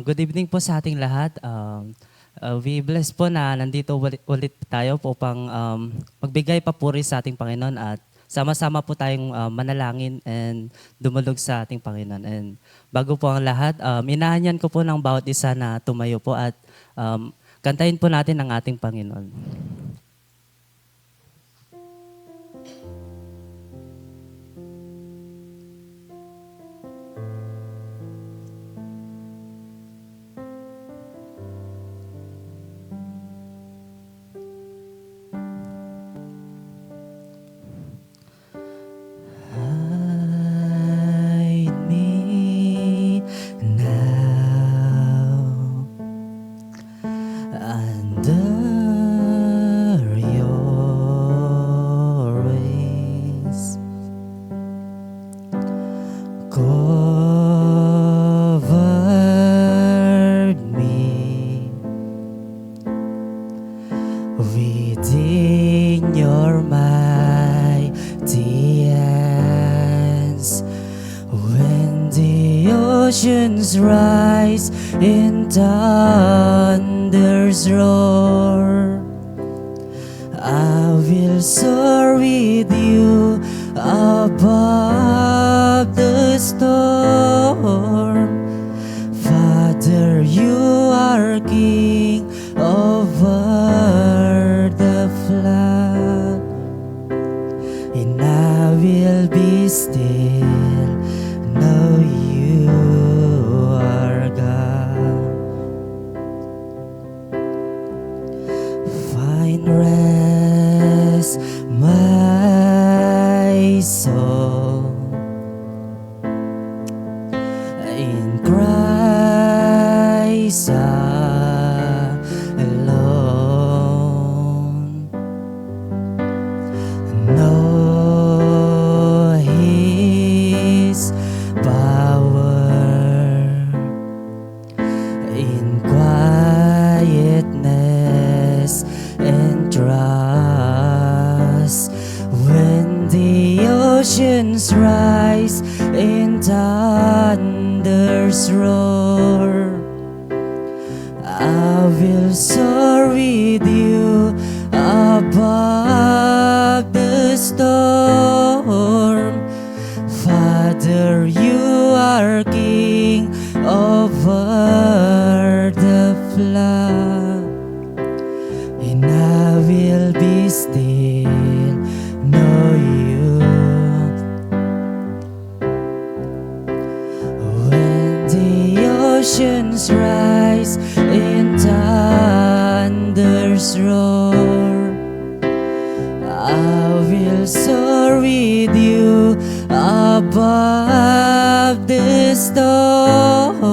Good evening po sa ating lahat. We bless po na nandito ulit tayo upang magbigay papuri sa ating Panginoon at sama-sama po tayong manalangin and dumulog sa ating Panginoon. And bago po ang lahat, inaanyan ko po ng bawat isa na tumayo po at kantahin po natin ang ating Panginoon. Hide me now under your wings. Cover me within your mighty hands. When the oceans rise in thunder's roar, I will soar with you above the storm. Father, you are King over the flood, and I will be still, know you are God. Find rest, my soul, in Christ alone. Know His power in quietness and trust. When the oceans rise in thunder's roar, I will soar with you above the storm. Father, you are King over the flood, and I will be still, know you. When the oceans rise in thunder's roar, I will soar with you above the storm.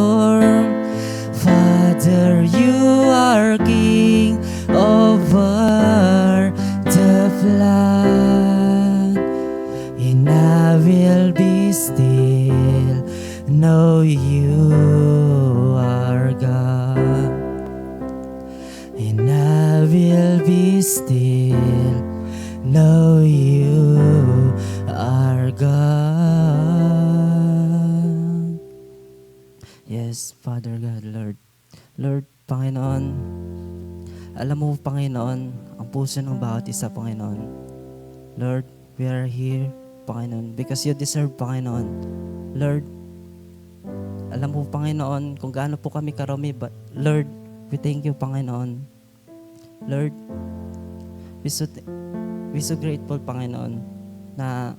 Father, you are King over the flood, and I will be still, know you are God. And I will be still, know you are God. Yes, Father God, Lord. Lord, Panginoon, alam mo, Panginoon, ang puso ng bawat isa, Panginoon. Lord, we are here, Panginoon, because you deserve, Panginoon. Lord, alam mo, Panginoon, kung gaano po kami karami, but Lord, we thank you, Panginoon. Lord, we so grateful, Panginoon, na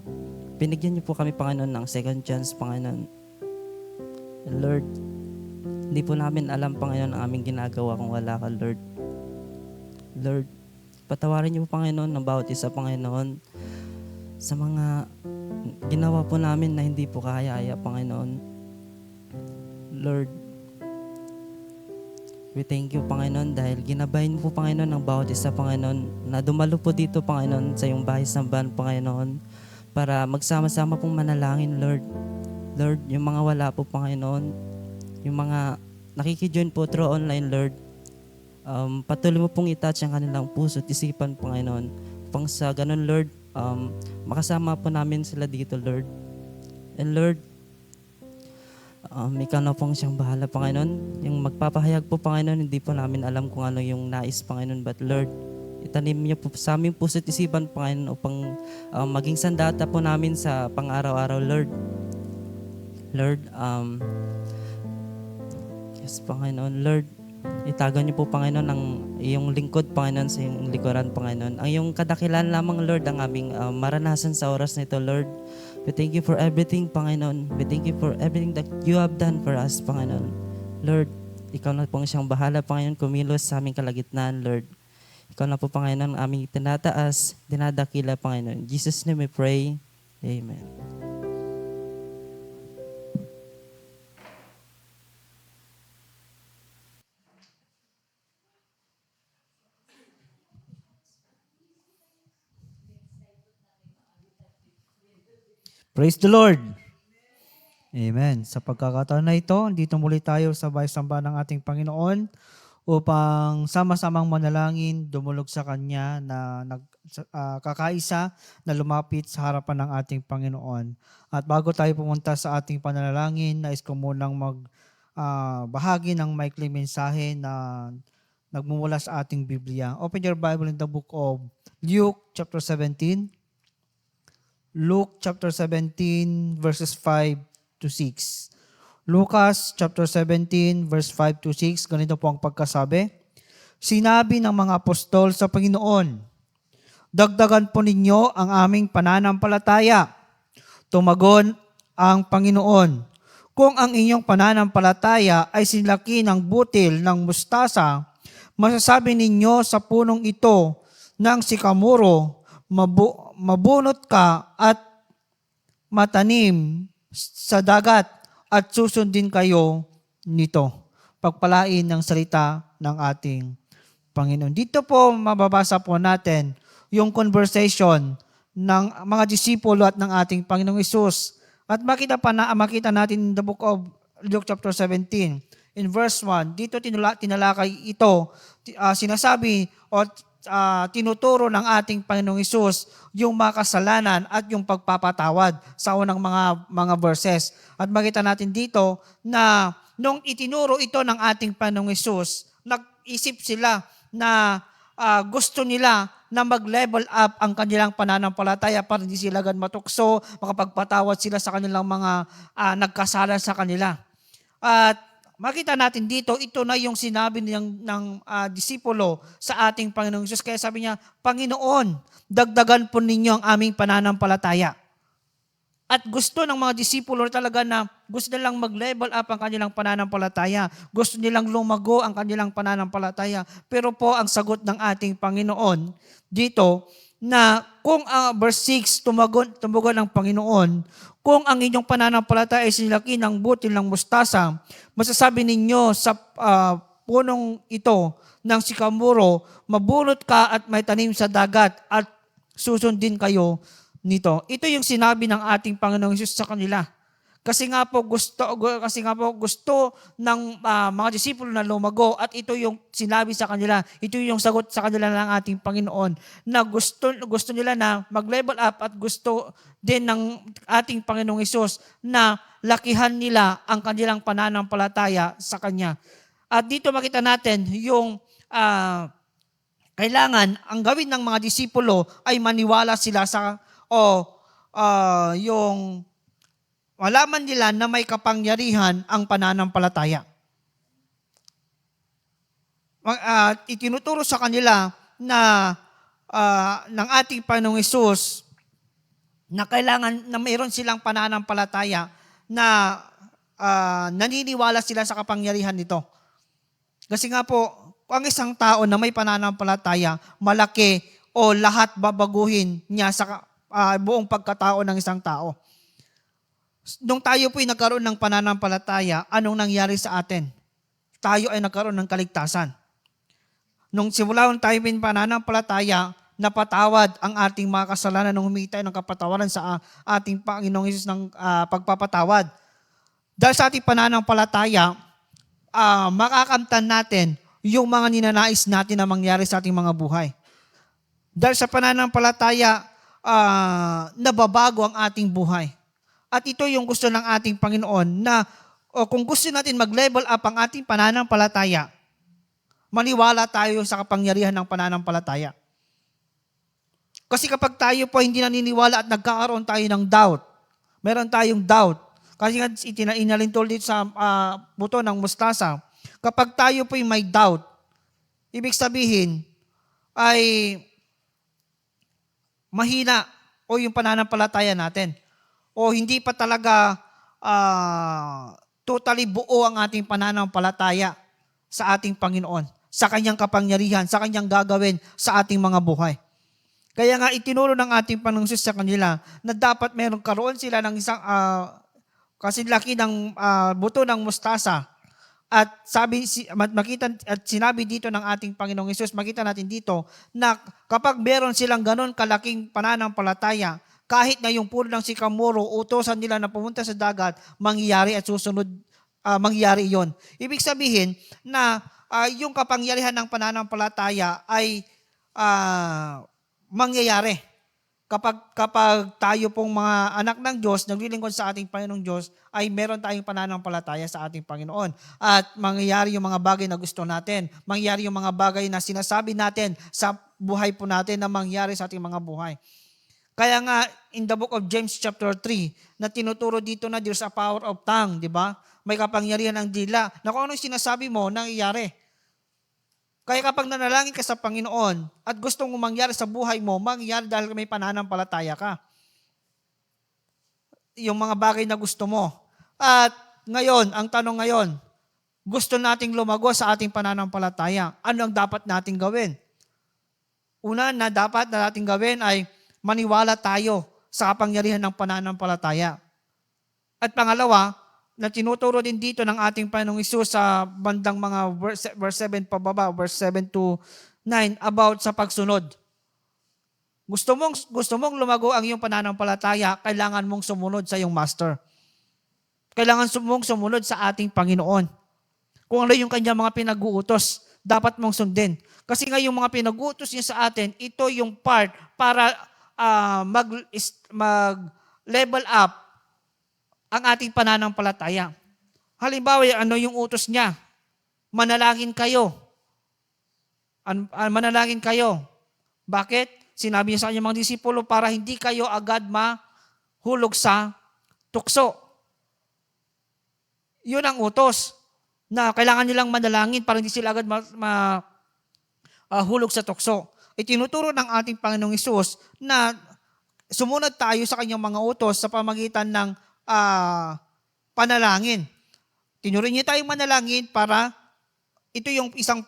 binigyan niyo po kami, Panginoon, ng second chance, Panginoon. Lord, hindi po namin alam, Panginoon, ang aming ginagawa kung wala ka, Lord. Lord, patawarin niyo po, Panginoon, ng bawat isa, Panginoon, sa mga ginawa po namin na hindi po kaya-aya, Panginoon. Lord, we thank you, Panginoon, dahil ginabayan po, Panginoon, ng bawat isa, Panginoon, na dumalo po dito, Panginoon, sa iyong bahay sambahan, Panginoon, para magsama-sama pong manalangin, Lord. Lord, yung mga wala po, Panginoon, yung mga nakikijoin po through online, Lord, patuloy mo pong itouch ang kanilang puso at isipan, Panginoon, upang sa ganun, Lord, makasama po namin sila dito, Lord. And Lord, Ikaw na pong siyang bahala, Panginoon. Yung magpapahayag po, Panginoon, hindi po namin alam kung ano yung nais, Panginoon. But Lord, itanim niyo po sa aming puso't isipan, Panginoon, upang maging sandata po namin sa pang-araw-araw, Lord. Lord, yes, Panginoon, Lord, itago niyo po, Panginoon, ang iyong lingkod, Panginoon, sa iyong likuran, Panginoon. Ang iyong kadakilan lamang, Lord, ang aming maranasan sa oras nito, Lord. We thank you for everything, Panginoon. We thank you for everything that you have done for us, Panginoon. Lord, ikaw na po siyang bahala, Panginoon, kumilos sa aming kalagitnaan, Lord. Ikaw na po, Panginoon, ang aming tinataas, dinadakila, Panginoon. In Jesus' name we pray. Amen. Praise the Lord! Amen. Sa pagkakataon na ito, dito muli tayo sa bahay-samba ng ating Panginoon upang sama-samang manalangin, dumulog sa Kanya na kakaisa na lumapit sa harapan ng ating Panginoon. At bago tayo pumunta sa ating panalangin, nais ko munang bahagi ng maikling mensahe na nagmumula sa ating Biblia. Open your Bible in the book of Luke chapter 17. Luke chapter 17 verses 5 to 6. Lucas chapter 17 verse 5 to 6, ganito po ang pagkasabi. Sinabi ng mga apostol sa Panginoon, dagdagan po ninyo ang aming pananampalataya. Tumagon ang Panginoon, kung ang inyong pananampalataya ay sinlaki ng butil ng mustasa, masasabi ninyo sa punong ito ng sikamuro, mabunot ka at matanim sa dagat at susundin kayo nito. Pagpalain ng salita ng ating Panginoon. Dito po mababasa po natin yung conversation ng mga disipulo at ng ating Panginoong Hesus. At makita natin in the book of Luke chapter 17 in verse 1. Dito tinalakay ito, sinasabi o tinuturo ng ating Panginoong Hesus yung mga kasalanan at yung pagpapatawad sa unang mga verses. At makita natin dito na nung itinuro ito ng ating Panginoong Hesus, nag-isip sila na gusto nila na mag-level up ang kanilang pananampalataya para hindi sila agad matukso, makapagpatawad sila sa kanilang mga nagkasala sa kanila. At makita natin dito, ito na yung sinabi ng disipulo sa ating Panginoong Hesus. Kaya sabi niya, Panginoon, dagdagan po ninyo ang aming pananampalataya. At gusto ng mga disipulo talaga na gusto nilang mag-level up ang kanilang pananampalataya. Gusto nilang lumago ang kanilang pananampalataya. Pero po ang sagot ng ating Panginoon dito na kung verse 6, tumugon ng Panginoon, kung ang inyong pananampalataya ay sinlaki ng butil ng mustasa, masasabi ninyo sa punong ito ng sikamuro, mabulot ka at may tanim sa dagat at susundin kayo nito. Ito yung sinabi ng ating Panginoong Hesus sa kanila. Kasi nga po gusto ng mga disipulo na lumago at ito yung sinabi sa kanila. Ito yung sagot sa kanila ng ating Panginoon na gusto nila na mag-level up at gusto din ng ating Panginoong Hesus na lakihan nila ang kanilang pananampalataya sa Kanya. At dito makita natin yung kailangan ang gawin ng mga disipulo ay maniwala sila yung malaman nila na may kapangyarihan ang pananampalataya. Itinuturo sa kanila na ng ating Panginoong Hesus na kailangan na mayroon silang pananampalataya na naniniwala sila sa kapangyarihan nito. Kasi nga po, ang isang tao na may pananampalataya, malaki o lahat babaguhin niya sa buong pagkatao ng isang tao. Nung tayo po'y nagkaroon ng pananampalataya, anong nangyari sa atin? Tayo ay nagkaroon ng kaligtasan. Nung simula tayo may pananampalataya, napatawad ang ating mga kasalanan nung humingi tayo ng kapatawaran sa ating Panginoong Hesus ng pagpapatawad. Dahil sa ating pananampalataya, makakamtan natin yung mga ninanais natin na mangyari sa ating mga buhay. Dahil sa pananampalataya, nababago ang ating buhay. At ito yung gusto ng ating Panginoon na o kung gusto natin mag-level up ang ating pananampalataya, maniwala tayo sa kapangyarihan ng pananampalataya. Kasi kapag tayo po hindi naniniwala at nagkakaroon tayo ng doubt, meron tayong doubt, kasi nga inalintol dito sa buto ng mustasa, kapag tayo po may doubt, ibig sabihin ay mahina o yung pananampalataya natin. O hindi pa talaga totally buo ang ating pananampalataya sa ating Panginoon, sa kanyang kapangyarihan, sa kanyang gagawin sa ating mga buhay. Kaya nga itinuro ng ating Panginoong Hesus sa kanila na dapat meron karoon sila ng isang kasi laki ng buto ng mustasa. At makita at sinabi dito ng ating Panginoong Hesus, makita natin dito na kapag meron silang ganon kalaking pananampalataya, kahit na yung puno ng sikamoro, utosan nila na pumunta sa dagat, mangyayari at susunod, mangyayari yon. Ibig sabihin na yung kapangyarihan ng pananampalataya ay mangyayari. Kapag tayo pong mga anak ng Diyos, naglilingkod sa ating Panginoong Diyos, ay meron tayong pananampalataya sa ating Panginoon. At mangyayari yung mga bagay na gusto natin. Mangyayari yung mga bagay na sinasabi natin sa buhay po natin na mangyayari sa ating mga buhay. Kaya nga, in the book of James chapter 3, na tinuturo dito na there's a power of tongue, di ba? May kapangyarihan ng dila. Na kung anong sinasabi mo, nangyayari. Kaya kapag nanalangin ka sa Panginoon at gustong mangyari sa buhay mo, mangyayari dahil may pananampalataya ka. Yung mga bagay na gusto mo. At ngayon, ang tanong ngayon, gusto nating lumago sa ating pananampalataya. Ano ang dapat nating gawin? Una na dapat na nating gawin ay maniwala tayo sa kapangyarihan ng pananampalataya. At pangalawa, na tinuturo din dito ng ating Panginoong Hesus sa bandang mga verse 7 pababa, verse 7 to 9, about sa pagsunod. Gusto mong lumago ang iyong pananampalataya, kailangan mong sumunod sa iyong master. Kailangan mong sumunod sa ating Panginoon. Kung ano yung kanyang mga pinag-uutos, dapat mong sundin. Kasi nga yung mga pinag-uutos niya sa atin, ito yung part para mag-level up ang ating pananampalataya. Halimbawa, ano yung utos niya? Manalangin kayo. Manalangin kayo. Bakit? Sinabi niya sa kanyang mga disipulo para hindi kayo agad mahulog sa tukso. Yun ang utos na kailangan nilang manalangin para hindi sila agad hulog sa tukso. Itinuturo ng ating Panginoong Hesus na sumunod tayo sa kanyang mga utos sa pamagitan ng panalangin. Tinuruan niya tayong manalangin para ito isang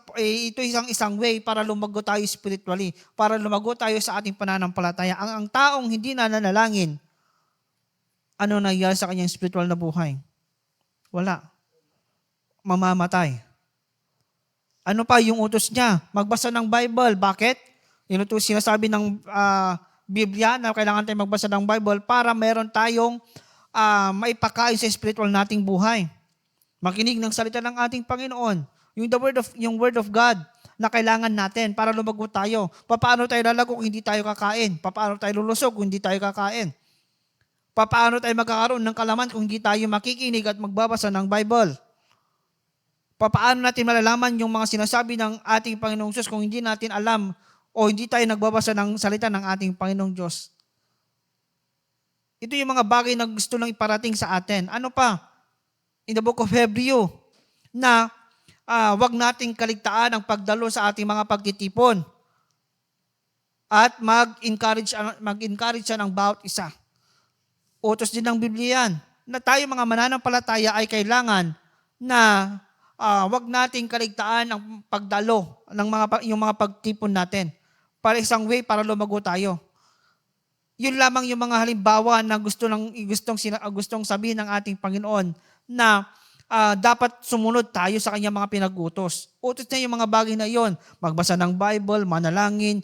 way para lumago tayo spiritually, para lumago tayo sa ating pananampalataya. Ang taong hindi na nanalangin, ano nangyayari sa kanyang spiritual na buhay? Wala. Mamamatay. Ano pa yung utos niya? Magbasa ng Bible. Bakit? Yun ito sinasabi ng Biblia na kailangan tayong magbasa ng Bible para meron tayong maipakain sa spiritual nating buhay. Makinig ng salita ng ating Panginoon. Yung word of God na kailangan natin para lumago tayo. Paano tayo lalago kung hindi tayo kakain? Paano tayo lulusog kung hindi tayo kakain? Paano tayo magkakaroon ng kalaman kung hindi tayo makikinig at magbabasa ng Bible? Paano natin malalaman yung mga sinasabi ng ating Panginoong Diyos kung hindi natin alam o hindi tayo nagbabasa ng salita ng ating Panginoong Diyos? Ito yung mga bagay na gusto lang iparating sa atin. Ano pa? In the book of Hebrew, na wag nating kaligtaan ang pagdalo sa ating mga pagtitipon at mag-encourage siya ng bawat isa. Utos din ng Biblia yan, na tayo mga mananampalataya ay kailangan na wag nating kaligtaan ang pagdalo ng yung mga pagtipon natin para isang way para lumago tayo. Yun lamang yung mga halimbawa na gustong sabihin ng ating Panginoon na dapat sumunod tayo sa kanyang mga pinag-utos. Utos niya yung mga bagay na yon. Magbasa ng Bible, manalangin,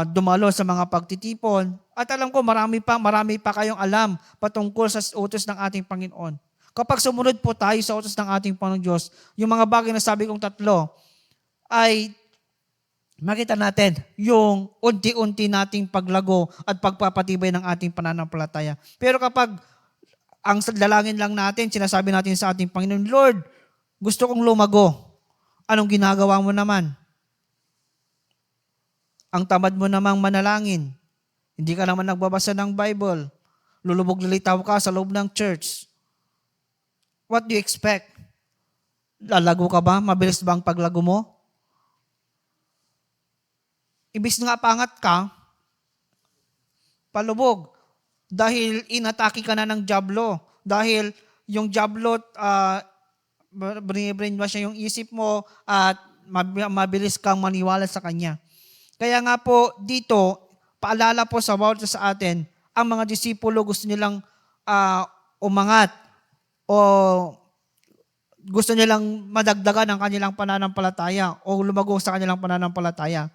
dumalo sa mga pagtitipon. At alam ko marami pa kayong alam patungkol sa utos ng ating Panginoon. Kapag sumunod po tayo sa utos ng ating Panginoon Diyos, yung mga bagay na sabi kong tatlo ay makita natin yung unti-unti nating paglago at pagpapatibay ng ating pananampalataya. Pero kapag ang dalangin lang natin, sinasabi natin sa ating Panginoon, Lord, gusto kong lumago. Anong ginagawa mo naman? Ang tamad mo namang manalangin. Hindi ka naman nagbabasa ng Bible. Lulubog-lilitaw ka sa loob ng church. What do you expect? Lalago ka ba? Mabilis ba ang paglago mo? Ibis nga pangat ka, palubog. Dahil inatake ka na ng Diablo. Dahil yung Diablo, brainwash niya yung isip mo at mabilis kang maniwala sa kanya. Kaya nga po dito, paalala po sa bawat isa sa atin, ang mga disipulo gusto nilang umangat o gusto nilang madagdagan ang kanilang pananampalataya o lumago sa kanilang pananampalataya.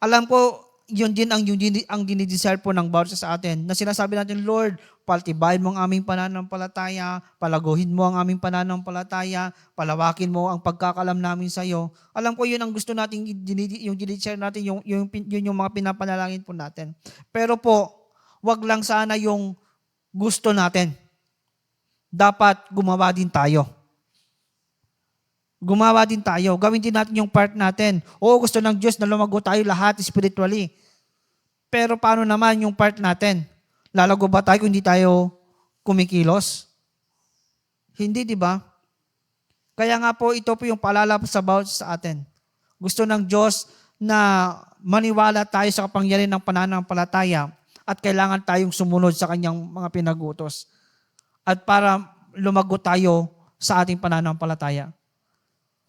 Alam ko, yun din ang dinidesire po ng bawat isa sa atin na sinasabi natin, Lord, paltibayin mo ang aming pananampalataya, palaguhin mo ang aming pananampalataya, palawakin mo ang pagkakalam namin sa iyo. Alam ko yun ang gusto natin, yung dinidesire natin, yun yung mga pinapanalangin po natin. Pero po, wag lang sana yung gusto natin. Dapat gumawa din tayo. Gumawa din tayo. Gawin din natin yung part natin. Oo, gusto ng Diyos na lumago tayo lahat spiritually. Pero paano naman yung part natin? Lalago ba tayo kung hindi tayo kumikilos? Hindi, di ba? Kaya nga po, ito po yung paalala sa bawat sa atin. Gusto ng Diyos na maniwala tayo sa kapangyarihan ng pananampalataya at kailangan tayong sumunod sa kanyang mga pinag-utos. At para lumago tayo sa ating pananampalataya.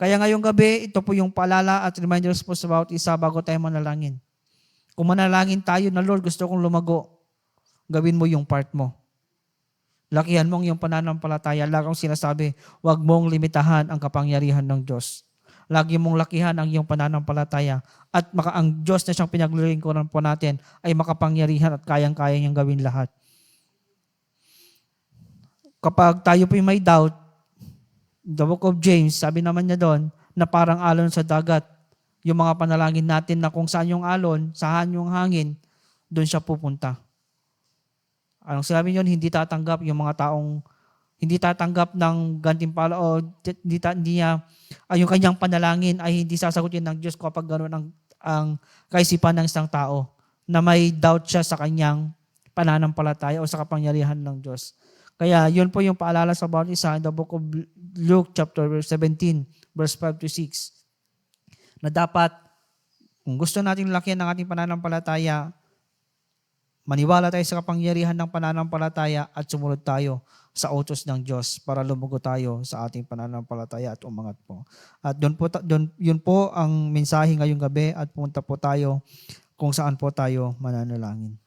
Kaya ngayong gabi, ito po yung paalala at reminders po sa bawat isa bago tayo manalangin. Kung manalangin tayo na, Lord, gusto kong lumago, gawin mo yung part mo. Lakihan mo ang iyong pananampalataya. Lagi kong sinasabi, huwag mong limitahan ang kapangyarihan ng Diyos. Lagi mong lakihan ang iyong pananampalataya. At ang Diyos na siyang pinaglilingkuran po natin ay makapangyarihan at kayang-kaya niyang gawin lahat. Kapag tayo po may doubt, the book of James, sabi naman niya doon, na parang alon sa dagat. Yung mga panalangin natin na kung saan yung alon, saan yung hangin, doon siya pupunta. Anong sabi niyon? Hindi tatanggap yung mga taong hindi tatanggap ng gantimpala o yung kanyang panalangin ay hindi sasagutin ng Diyos kapag ganoon ang kaisipan ng isang tao na may doubt siya sa kanyang pananampalataya o sa kapangyarihan ng Diyos. Kaya yun po yung paalala sa bawat isa in the book of Luke chapter 17, verse 5 to 6. Na dapat, kung gusto natin lakihan ng ating pananampalataya, maniwala tayo sa kapangyarihan ng pananampalataya at sumunod tayo sa utos ng Diyos para lumugo tayo sa ating pananampalataya at umangat po. At yun po ang mensahe ngayong gabi at pumunta po tayo kung saan po tayo mananalangin.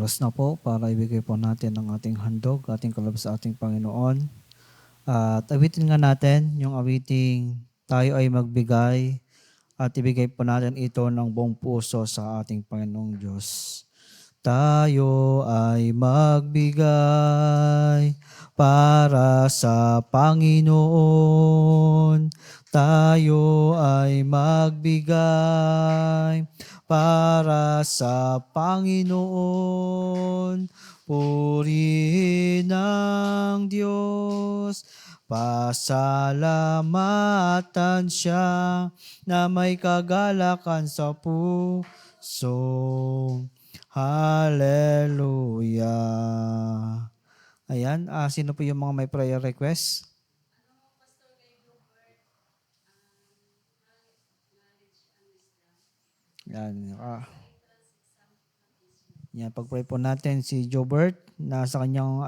oras na po para ibigay po natin ang ating handog, ating kalabas sa ating Panginoon. At awitin nga natin yung awiting tayo ay magbigay at ibigay po natin ito ng buong puso sa ating Panginoong Diyos. Tayo ay magbigay para sa Panginoon. Tayo ay magbigay para sa Panginoon. Purihin ang Diyos, pasalamatan siya na may kagalakan sa puso. Hallelujah. Ayan, sino po yung mga may prayer request? Yan, yan, pag-pray po natin si Jobert na sa kanyang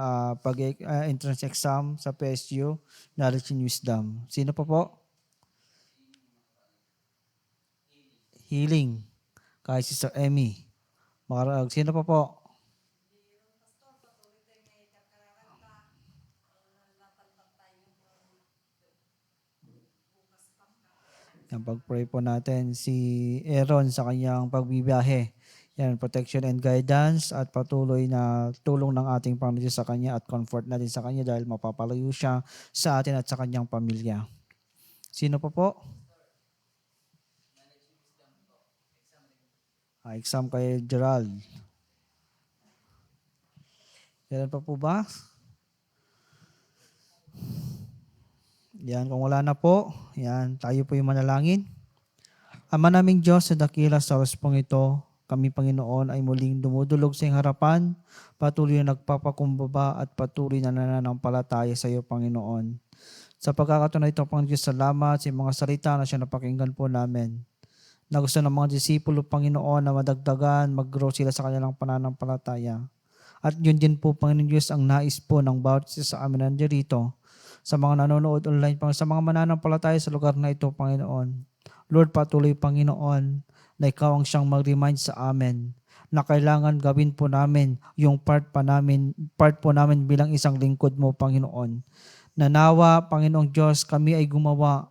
entrance exam sa PSU, Knowledge and Wisdom. Sino pa po? Healing. Kay Sister Emmy. Makarag. Sino pa po? Yan, pag-pray po natin si Aaron sa kanyang pagbibiyahe. Yan, protection and guidance at patuloy na tulong ng ating Panginoon sa kanya at comfort natin sa kanya dahil mapapalayo siya sa atin at sa kanyang pamilya. Sino pa po? Exam kay Gerald. Kailan pa po ba? Yan, kung wala na po, yan, tayo po yung manalangin. Ama naming Diyos, sa dakila sa oras pong ito, kami Panginoon ay muling dumudulog sa iyong harapan, patuloy na nagpapakumbaba at patuloy na nananampalataya sa iyo, Panginoon. Sa pagkakataon na ito, Panginoon Diyos, salamat sa mga salita na siya napakinggan po namin. Na gusto ng mga disipulo, Panginoon, na madagdagan, mag-grow sila sa kanilang pananampalataya. At yun din po, Panginoon Diyos, ang nais po ng bawat isa sa amin nandirito, sa mga nanonood online, sa mga mananampalataya sa lugar na ito, Panginoon. Lord, patuloy, Panginoon, na ikaw ang siyang mag-remind sa amin na kailangan gawin po namin yung part po namin bilang isang lingkod mo, Panginoon. Nanawa, Panginoong Diyos, kami ay gumawa,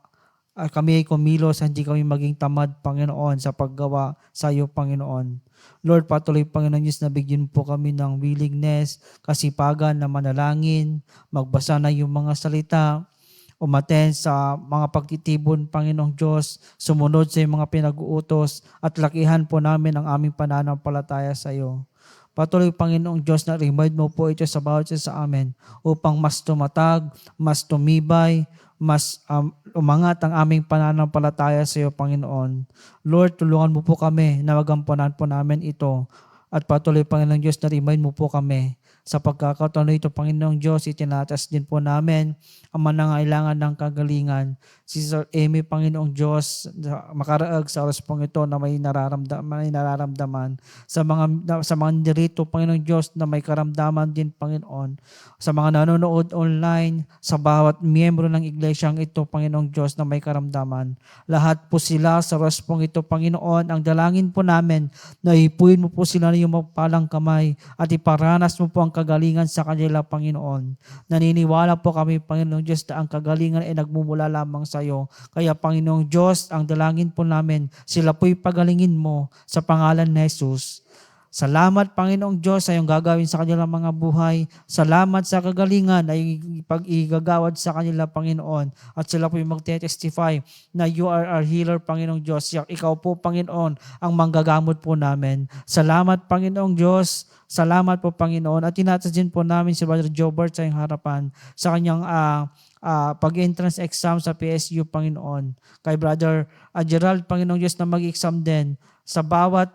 kami ay kumilos, hindi kami maging tamad, Panginoon, sa paggawa sa iyo, Panginoon. Lord, patuloy, Panginoon Diyos, nabigyan po kami ng willingness, kasipagan na manalangin, magbasa na yung mga salita, umaten sa mga pagtitibon, Panginoong Diyos, sumunod sa mga pinag-uutos, at lakihan po namin ang aming pananampalataya sa iyo. Patuloy, Panginoong Diyos, na remind mo po ito sa bawat isa sa amin upang mas tumatag, mas tumibay, mas umangat ang aming pananampalataya sa iyo, Panginoon. Lord, tulungan mo po kami na magampunan po namin ito. At patuloy, Panginoong Diyos, na remind mo po kami sa pagkakataon na ito, Panginoong Diyos, itinatas din po namin ang manangailangan ng kagalingan. Si Sister Amy, Panginoong Diyos, makaraag sa oras pong ito na may nararamdaman. Sa mga nirito, Panginoong Diyos, na may karamdaman din, Panginoon. Sa mga nanonood online, sa bawat miyembro ng iglesyang ito, Panginoong Diyos, na may karamdaman. Lahat po sila sa oras pong ito, Panginoon, ang dalangin po namin na ipuin mo po sila ng iyong mapalang kamay at iparanas mo po ang kagalingan sa kanila, Panginoon. Naniniwala po kami, Panginoong Diyos, na ang kagalingan ay nagmumula lamang sa iyo. Kaya, Panginoong Diyos, ang dalangin po namin, sila po'y pagalingin mo sa pangalan ni Jesus. Salamat, Panginoong Diyos, sa iyong gagawin sa kanilang mga buhay. Salamat sa kagalingan na pag-igagawad sa kanila, Panginoon. At sila po'y magte-testify na you are our healer, Panginoong Diyos. Ikaw po, Panginoon, ang manggagamot po namin. Salamat, Panginoong Diyos. Salamat po, Panginoon. At tinatas din po namin si Brother Jobert sa iyong harapan sa kanyang pag-entrance exam sa PSU, Panginoon. Kay Brother Gerald, Panginoong Diyos, na mag-exam din sa bawat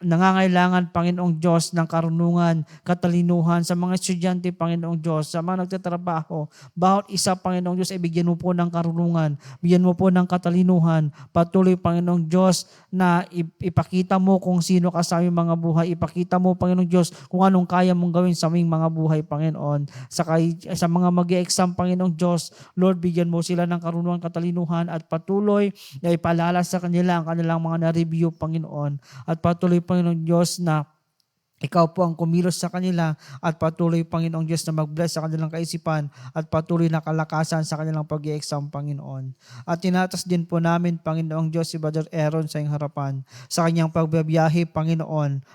nangangailangan, Panginoong Diyos, ng karunungan, katalinuhan sa mga estudyante, Panginoong Diyos, sa mga nagtatrabaho. Bawat isa, Panginoong Diyos, ay bigyan mo po ng karunungan, bigyan mo po ng katalinuhan. Patuloy, Panginoong Diyos, na ipakita mo kung sino ka sa aming mga buhay. Ipakita mo, Panginoong Diyos, kung anong kaya mong gawin sa aming mga buhay, Panginoon. Sa mga mag-e-exam, Panginoong Diyos, Lord, bigyan mo sila ng karunungan, katalinuhan, at patuloy na ipalala sa kanila ang kanilang mga na-review, Panginoon. At patuloy, Panginoong Diyos, na Ikaw po ang kumilos sa kanila at patuloy, Panginoong Diyos, na mag-bless sa kanilang kaisipan at patuloy na kalakasan sa kanilang pag-i-exam, Panginoon. At tinatas din po namin, Panginoong Diyos, si Brother Aaron sa iyong harapan sa kanyang pagbabiyahe, Panginoon.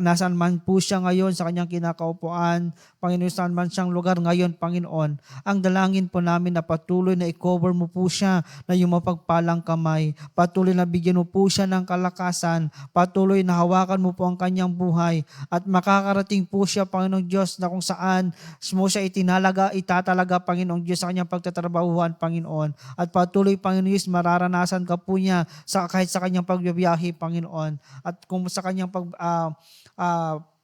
Nasaan man po siya ngayon sa kanyang kinakaupuan, Panginoon, saan man siyang lugar ngayon, Panginoon. Ang dalangin po namin na patuloy na i-cover mo po siya na yung mapagpalang kamay. Patuloy na bigyan mo po siya ng kalakasan. Patuloy na hawakan mo po ang kanyang buhay at makakarating po siya, Panginoong Diyos, na kung saan mo siya itatalaga, Panginoong Diyos, sa kanyang pagtatrabahuhan, Panginoon. At patuloy, Panginoon Diyos, mararanasan ka po niya kahit sa kanyang pagbibiyahe, Panginoon. At kung sa kanyang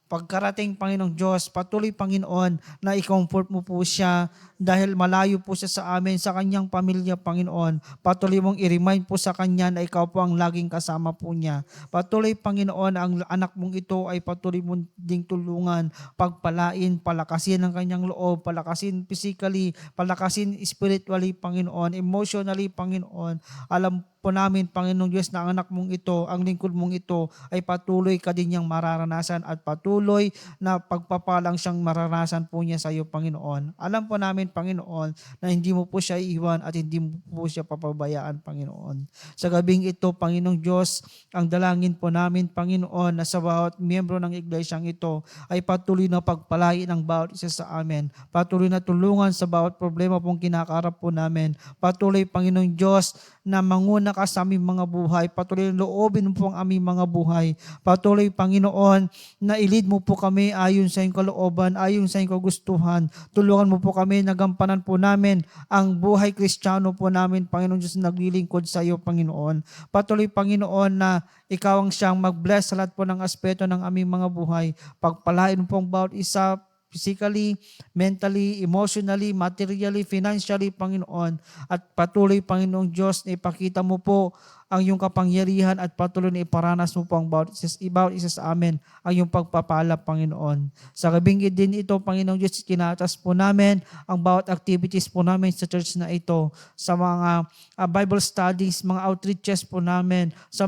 pagkarating, Panginoong Diyos, patuloy, Panginoon, na i-comfort mo po siya dahil malayo po siya sa amin, sa kanyang pamilya, Panginoon. Patuloy mong i-remind po sa kanya na ikaw po ang laging kasama po niya. Patuloy, Panginoon, ang anak mong ito ay patuloy mong ding tulungan, pagpalain, palakasin ang kanyang loob, palakasin physically, palakasin spiritually, Panginoon, emotionally, Panginoon. Alam po namin, Panginoong Diyos, na ang anak mong ito, ang lingkod mong ito, ay patuloy ka din niyang mararanasan at patuloy na pagpapalang siyang mararanasan po niya sa iyo, Panginoon. Alam po namin, Panginoon, na hindi mo po siya iiwan at hindi mo po siya papabayaan, Panginoon. Sa gabing ito, Panginoong Diyos, ang dalangin po namin, Panginoon, na sa bawat miyembro ng iglesyang ito ay patuloy na pagpalain ng bawat isa sa amin. Patuloy na tulungan sa bawat problema pong kinakaharap po namin. Patuloy, Panginoong Diyos, na manguna ka sa aming mga buhay. Patuloy na loobin mo po ang aming mga buhay. Patuloy, Panginoon, na ilid mo po kami ayon sa iyong kalooban, ayon sa iyong kagustuhan. Tulungan mo po kami, nagampanan po namin ang buhay Kristiyano po namin, Panginoon Diyos, na naglilingkod sa iyo, Panginoon. Patuloy, Panginoon, na ikaw ang siyang mag-bless sa lahat po ng aspeto ng aming mga buhay. Pagpalain mo po ang bawat isa, physically, mentally, emotionally, materially, financially, Panginoon. At patuloy, Panginoong Diyos, na ipakita mo po ang iyong kapangyarihan at patuloy na iparanas mo po ang bawat isa sa amin ang iyong pagpapala, Panginoon. Sa gabing din ito, Panginoong Diyos, kinatas po namin ang bawat activities po namin sa church na ito, sa mga Bible studies, mga outreaches po namin, sa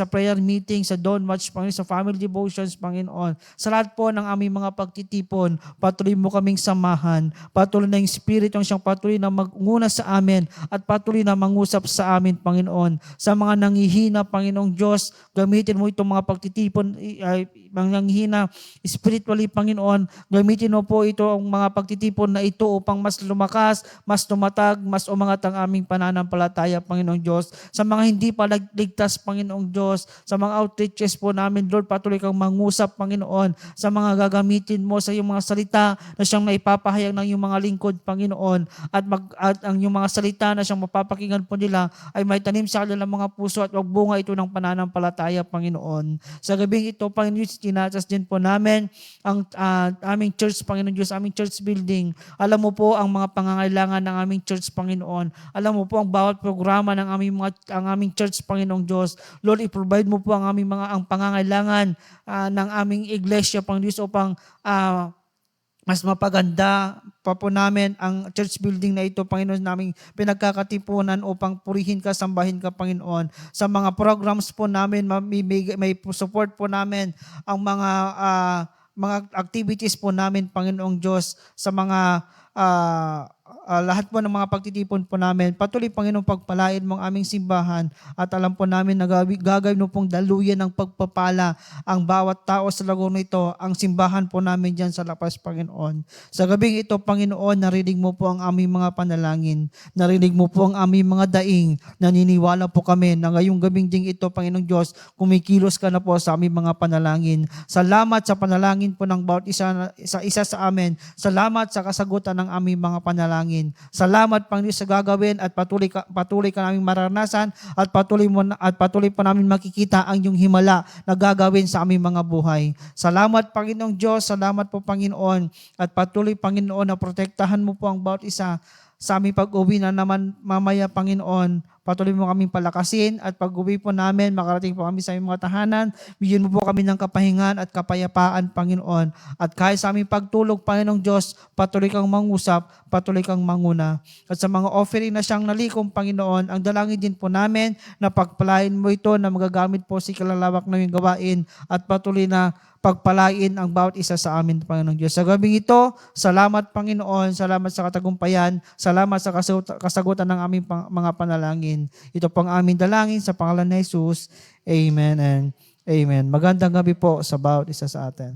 prayer meeting, sa dawn watch, Panginoon, sa family devotions, Panginoon. Sa lahat po ng aming mga pagtitipon, patuloy mo kaming samahan, patuloy na yung Spirit ang siyang patuloy na magunguna sa amin at patuloy na mangusap sa amin, Panginoon. Sa mga nanghihina, Panginoong Diyos, gamitin mo itong mga pagtitipon, mga nanghihina spiritually, Panginoon. Gamitin mo po ito, ang mga pagtitipon na ito upang mas lumakas, mas tumatag, mas umangat ang aming pananampalataya, Panginoong Diyos. Sa mga hindi pa ligtas, Panginoong Diyos, sa mga outreaches po namin, Lord, patuloy kang mangusap, Panginoon, sa mga gagamitin mo, sa iyong mga salita na siyang naipapahayag ng iyong mga lingkod, Panginoon, at ang iyong mga salita na siyang mapapakinggan po nila ay may tanim sa kanilang mga puso at magbunga ito ng pananampalataya, Panginoon. Sa gabing ito, Panginoon Diyos, tinatas din po namin ang aming church, Panginoon Diyos, aming church building. Alam mo po ang mga pangangailangan ng aming church, Panginoon. Alam mo po ang bawat programa ng aming church, Panginoong Diyos. Lord, i-provide mo po ang pangangailangan ng aming iglesia, Panginoon Diyos, upang mas mapaganda pa po namin ang church building na ito, Panginoon, naming pinagkakatipunan upang purihin ka, sambahin ka, Panginoon. Sa mga programs po namin, may support po namin ang mga activities po namin, Panginoong Diyos, sa mga lahat po ng mga pagtitipon po namin. Patuloy, Panginoon, pagpalain mo ang aming simbahan at alam po namin na gagawin mo pong daluyan ng pagpapala ang bawat tao sa Laguna ito, ang simbahan po namin dyan sa Lapas, Panginoon. Sa gabing ito, Panginoon, narinig mo po ang aming mga panalangin. Narinig mo po ang aming mga daing. Naniniwala po kami na ngayong gabing ding ito, Panginoong Diyos, kumikilos ka na po sa aming mga panalangin. Salamat sa panalangin po ng bawat isa sa amin. Salamat sa kasagutan ng aming mga panalangin. Salamat, Panginoon, sa gagawin at patuloy ka naming mararanasan at patuloy pa namin makikita ang iyong himala na gagawin sa aming mga buhay. Salamat, Panginoong Diyos. Salamat po, Panginoon. At patuloy, Panginoon, na protektahan mo po ang bawat isa sa aming pag-uwi na naman mamaya, Panginoon. Patuloy mo kaming palakasin at pag-uwi po namin, makarating po kami sa aming mga tahanan. Bigyan mo po kami ng kapahingan at kapayapaan, Panginoon. At kahit sa aming pagtulog, Panginoong Diyos, patuloy kang mangusap, patuloy kang manguna. At sa mga offering na siyang nalikom, Panginoon, ang dalangin din po namin na pagpalain mo ito na magagamit po sa kalalawak naming gawain at patuloy na pagpalain ang bawat isa sa amin, Panginoong Diyos. Sa gabing ito, salamat, Panginoon, salamat sa katagumpayan, salamat sa kasagutan ng aming mga panalangin. Ito pang aming dalangin sa pangalan ni Jesus. Amen and Amen. Magandang gabi po sa bawat isa sa atin.